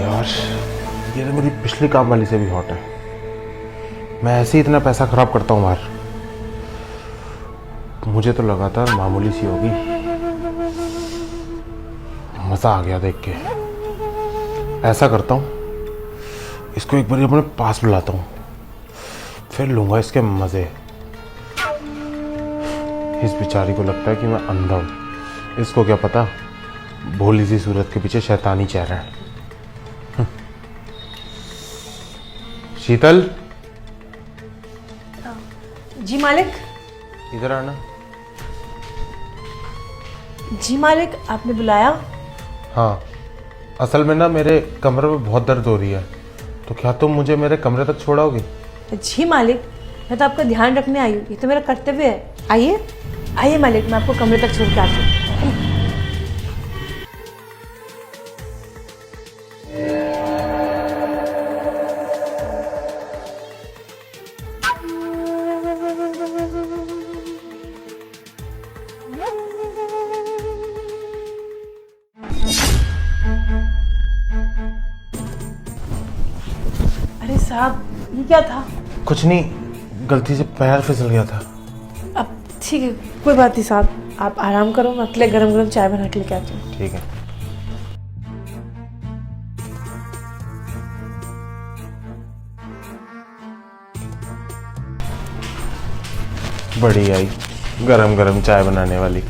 यार, ये तो मेरी पिछली काम वाली से भी हॉट है। मैं ऐसे ही इतना पैसा खराब करता हूँ बाहर। मुझे तो लगा था मामूली सी होगी। मजा आ गया देख के। ऐसा करता हूँ, इसको एक बार अपने पास बुलाता हूँ, फिर लूंगा इसके मजे। इस बेचारी को लगता है कि मैं अंधा हूँ। इसको क्या पता भोली सी सूरत के पीछे शैतानी चेहरा है। शीतल, जी मालिक। इधर आना। जी मालिक, आपने बुलाया? हाँ, असल में ना मेरे कमरे में बहुत दर्द हो रही है, तो क्या तुम मुझे मेरे कमरे तक छोड़ोगे? जी मालिक, मैं तो आपका ध्यान रखने आई हूँ, ये तो मेरा कर्तव्य है। आइए आइए मालिक, मैं आपको कमरे तक छोड़ के आती हूँ। अरे साहब, ये क्या था? कुछ नहीं, गलती से पैर फिसल गया था। अब ठीक है, कोई बात नहीं साहब, आप आराम करो, मैं आपके लिए गरम गरम चाय बना के लेके आती हूँ। ठीक है। बड़ी आई गरम गरम चाय बनाने वाली।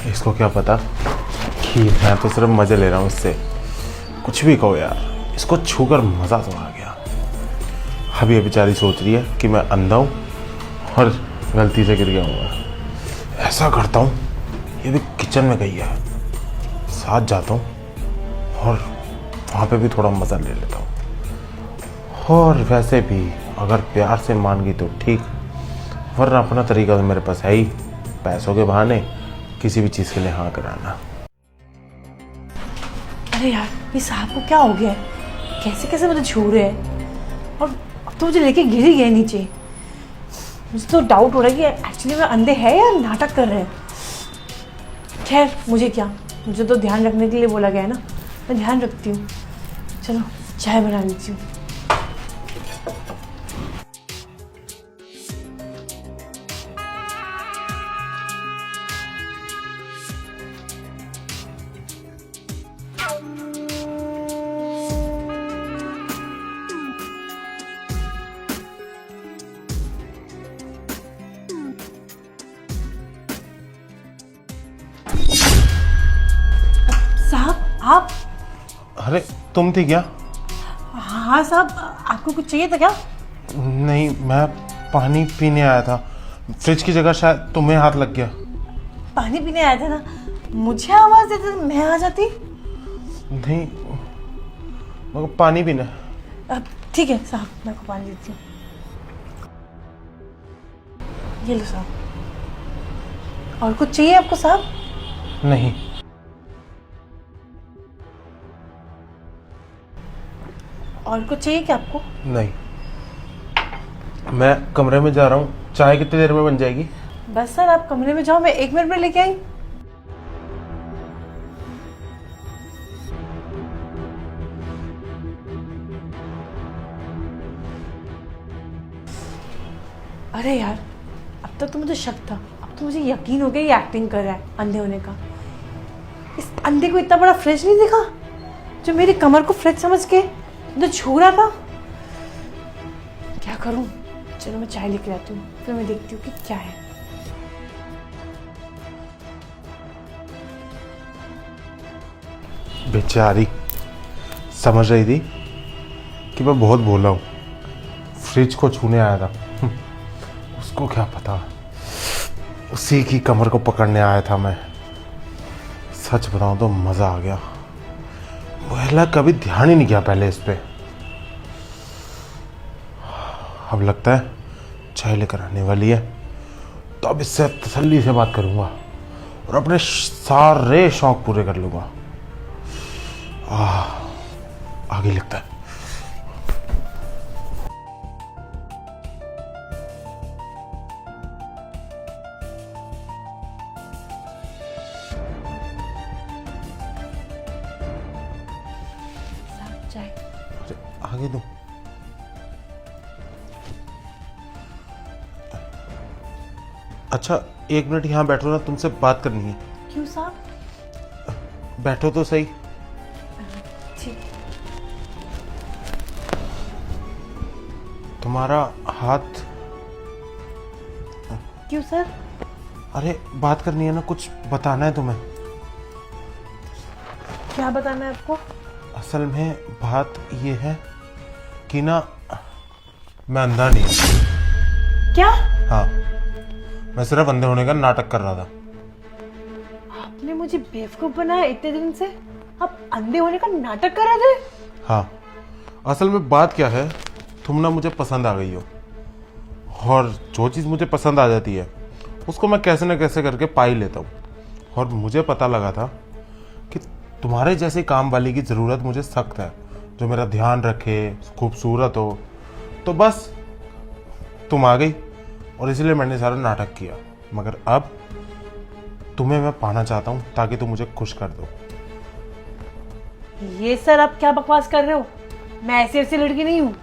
इसको क्या पता कि मैं तो सिर्फ मजे ले रहा हूँ इससे। कुछ भी कहो यार, इसको छूकर मजा तो आ गया। अब ये बेचारी सोच रही है कि मैं अंधा हूँ और गलती से गिर गया हूँ। ऐसा करता हूँ, ये भी किचन में गई है, साथ जाता हूँ और वहाँ पे भी थोड़ा मज़ा ले लेता हूँ। और वैसे भी अगर प्यार से मान गई तो ठीक, वरना अपना तरीका तो मेरे पास है ही, पैसों के बहाने किसी भी चीज़ के लिए हाँ कराना। अरे यार, ये साहब को क्या हो गया है? कैसे कैसे मुझे छू रहे हैं, और अब तो मुझे लेके गिर ही गए नीचे। मुझे तो डाउट हो रहा है कि एक्चुअली में अंधे हैं या नाटक कर रहे हैं। खैर, मुझे क्या, मुझे तो ध्यान रखने के लिए बोला गया है ना, मैं ध्यान रखती हूँ। चलो चाय बना लेती हूँ। साहब आप? अरे तुम थी क्या? हाँ साहब, आपको कुछ चाहिए था क्या? नहीं, मैं पानी पीने आया था। फ्रिज की जगह शायद तुम्हें हाथ लग गया। पानी पीने आए थे ना, मुझे आवाज़ देते तो मैं आ जाती। नहीं, मगर पानी पीना है। अब ठीक है साहब, मैं आपको पानी देती हूँ। ये लो साहब। और कुछ चाहिए आपको साहब? नहीं। और कुछ चाहिए क्या आपको? नहीं, मैं कमरे में जा रहा हूँ। चाय कितनी देर में बन जाएगी? बस सर, आप कमरे में जाओ, मैं 1 मिनट में लेके आई। अरे यार, अब तक तो मुझे शक था, अब तो मुझे यकीन हो गया ये एक्टिंग कर रहा है अंधे होने का। इस अंधे को इतना बड़ा फ्रिज नहीं दिखा जो मेरी कमर को फ्रिज समझ के मुझे छू रहा था। क्या करूं? चलो मैं चाय लेके आती हूँ, फिर मैं देखती हूँ कि क्या है। बेचारी समझ रही थी कि मैं बहुत भोला हूँ, फ्रिज को छूने आया था। उसको क्या पता उसी की कमर को पकड़ने आया था मैं। सच बताऊं तो मजा आ गया। महिला कभी ध्यान ही नहीं किया पहले इस पे। अब लगता है चाय लेकर आने वाली है, तो अब इससे तसल्ली से बात करूंगा और अपने सारे शौक पूरे कर लूंगा। आगे लगता है। चाय। अरे आगे दो। अच्छा एक मिनट यहाँ बैठो ना, तुमसे बात करनी है। क्यों साहब? बैठो तो सही। ठीक। तुम्हारा हाथ। क्यों सर? अरे बात करनी है ना, कुछ बताना है तुम्हें। क्या बताना है आपको? असल में बात ये है कि ना, मैं अंधा नहीं हूँ। क्या? हाँ, मैं सिर्फ अंधे होने का नाटक कर रहा था। आपने मुझे बेवकूफ बनाया इतने दिन से? आप अंधे होने का नाटक कर रहे थे? हाँ, असल में बात क्या है, तुम ना मुझे पसंद आ गई हो, और जो चीज़ मुझे पसंद आ जाती है उसको मैं कैसे न कैसे करके पा ही लेता हूँ। और मुझे पता लगा था कि तुम्हारे जैसे काम वाली की ज़रूरत मुझे सख्त है, जो मेरा ध्यान रखे, खूबसूरत हो। तो बस तुम आ गई और इसलिए मैंने सारा नाटक किया। मगर अब तुम्हें मैं पाना चाहता हूँ ताकि तुम मुझे खुश कर दो। ये सर आप क्या बकवास कर रहे हो? मैं ऐसी ऐसी लड़की नहीं हूँ।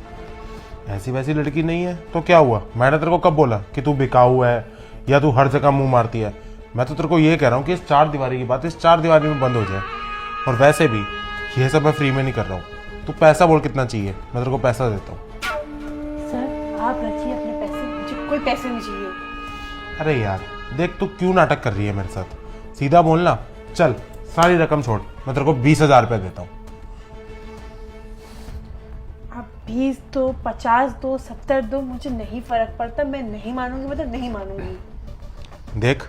ऐसी वैसी लड़की नहीं है तो क्या हुआ? मैंने तेरे को कब बोला कि तू बिकाऊ है या तू हर जगह मुंह मारती है? मैं तो तेरे को ये कह रहा हूँ कि इस चार दीवारी की बात इस चार दीवारी में बंद हो जाए। और वैसे भी ये सब मैं फ्री में नहीं कर रहा हूँ। तू पैसा बोल कितना चाहिए, मैं तेरे को पैसा देता हूँ। सर आप रखिए अपने पैसे, मुझे कोई पैसे नहीं चाहिए। अरे यार देख, तू क्यों नाटक कर रही है मेरे साथ? सीधा बोलना। चल सारी रकम छोड़, मैं तेरे को 20,000 रुपये देता हूँ। आप 20 दो, 50 दो, 70 दो, मुझे नहीं फर्क पड़ता। मैं नहीं मानूंगी, मतलब नहीं मानूंगी। देख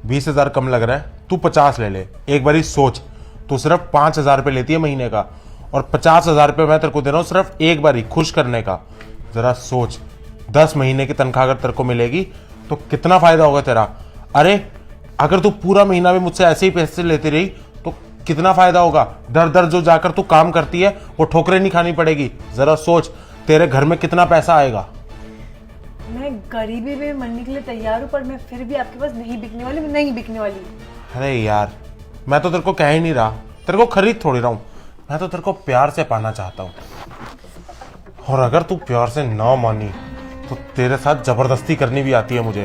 20,000 कम लग रहा है, तू 50 ले ले। एक बारी सोच, तू सिर्फ 5,000 रुपये लेती है महीने का, और 50,000 रुपये मैं तेरे को दे रहा हूँ सिर्फ एक बारी खुश करने का। जरा सोच, 10 महीने की तनख्वाह अगर तेरे को मिलेगी तो कितना फायदा होगा तेरा। अरे अगर तू पूरा महीना भी मुझसे ऐसे ही पैसे लेती रही तो कितना फायदा होगा। दर दर जो जाकर तू काम करती है वो ठोकरें नहीं खानी पड़ेगी। जरा सोच तेरे घर में कितना पैसा आएगा। मैं गरीबी में मरने के लिए तैयार हूँ, पर मैं फिर भी आपके पास नहीं बिकने वाली, मैं नहीं बिकने वाली। अरे यार मैं तो तेरे को कह ही नहीं रहा, तेरे को खरीद थोड़ी रहा हूँ। मैं तो तेरे को प्यार से पाना चाहता हूँ, और अगर तू प्यार से ना मानी तो तेरे साथ जबरदस्ती करनी भी आती है मुझे।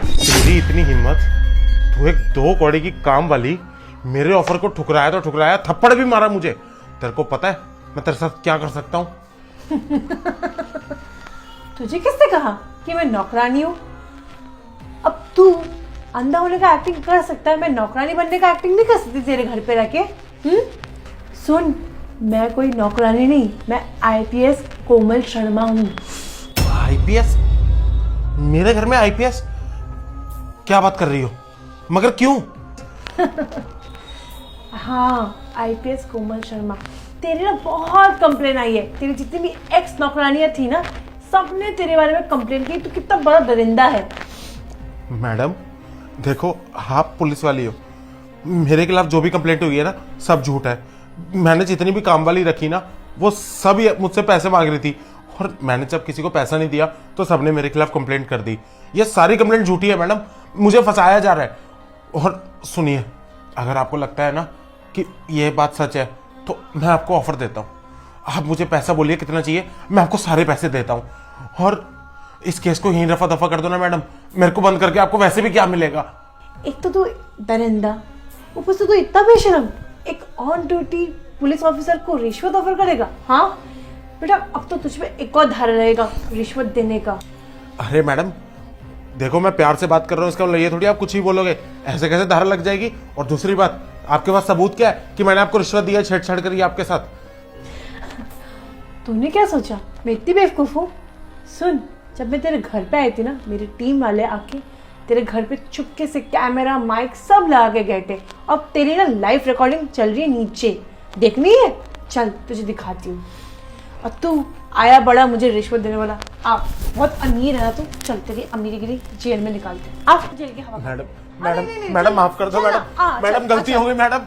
तेरी इतनी हिम्मत, तू एक 2 कौड़ी की काम वाली मेरे ऑफर को ठुकराया तो ठुकराया, थप्पड़ भी मारा मुझे। तेरे को पता है मैं तेरे साथ क्या कर सकता हूँ? तुझे किसने कहा कि मैं नौकरानी हूँ? अब तू अंधा होने का एक्टिंग कर सकता है, मैं नौकरानी बनने का एक्टिंग नहीं कर सकती तेरे घर पे रह के। सुन, मैं कोई नौकरानी नहीं, मैं आईपीएस कोमल शर्मा हूँ। आईपीएस? मेरे घर में आईपीएस? क्या बात कर रही हो? मगर क्यों? हाँ, आईपीएस कोमल शर्मा। तेरी ना बहुत कंप्लेन आई है। तेरी जितनी भी एक्स नौकरानियां थी ना, सबने तेरे बारे में कंप्लेन की। तू कितना बड़ा दरिंदा है। मैडम देखो, आप पुलिस वाली हो, मेरे खिलाफ जो भी कंप्लेंट हुई है ना सब झूठ है। मैंने जितनी भी काम वाली रखी ना वो सब मुझसे पैसे मांग रही थी, और मैंने जब किसी को पैसा नहीं दिया तो सबने मेरे खिलाफ कंप्लेंट कर दी। ये सारी कंप्लेंट झूठी है मैडम, मुझे फंसाया जा रहा है। और सुनिए, अगर आपको लगता है ना कि ये बात सच है तो मैं आपको ऑफर देता हूँ। आप मुझे पैसा बोलिए कितना चाहिए, मैं आपको सारे पैसे देता हूँ। और इस केस को यहीं रफा दफा कर दो ना मैडम, मेरे को बंद करके आपको वैसे भी क्या मिलेगा। एक तो तू दरिंदा, ऊपर से तू इतना बेशरम। एक ऑन ड्यूटी पुलिस ऑफिसर को रिश्वत ऑफर करेगा? हाँ बेटा, अब तो तुझ पे एक और धारा रहेगा रिश्वत देने का। अरे मैडम देखो, मैं प्यार से बात कर रहा हूँ, इसका मतलब ये थोड़ी आप कुछ ही बोलोगे, ऐसे कैसे धारा लग जाएगी। और दूसरी बात, आपके पास सबूत क्या है कि मैंने आपको रिश्वत दिया, छेड़छाड़ करी आपके साथ? तूने क्या सोचा मैं इतनी बेवकूफ हूँ? सुन, जब मैं तेरे घर पे आई थी ना, मेरी टीम वाले आके तेरे घर पे चुपके से कैमरा माइक सब लगा के गए थे। अब तेरी ना लाइव रिकॉर्डिंग चल रही है नीचे, देखनी है? चल तुझे दिखाती हूँ। और तू आया बड़ा मुझे रिश्वत देने वाला, आप बहुत अमीर है तू। चल तेरी अमीरगिरी जेल में निकालते हैं। आप जेल की हवा। मैडम मैडम मैडम माफ कर दो मैडम, मैडम गलती हो गई मैडम।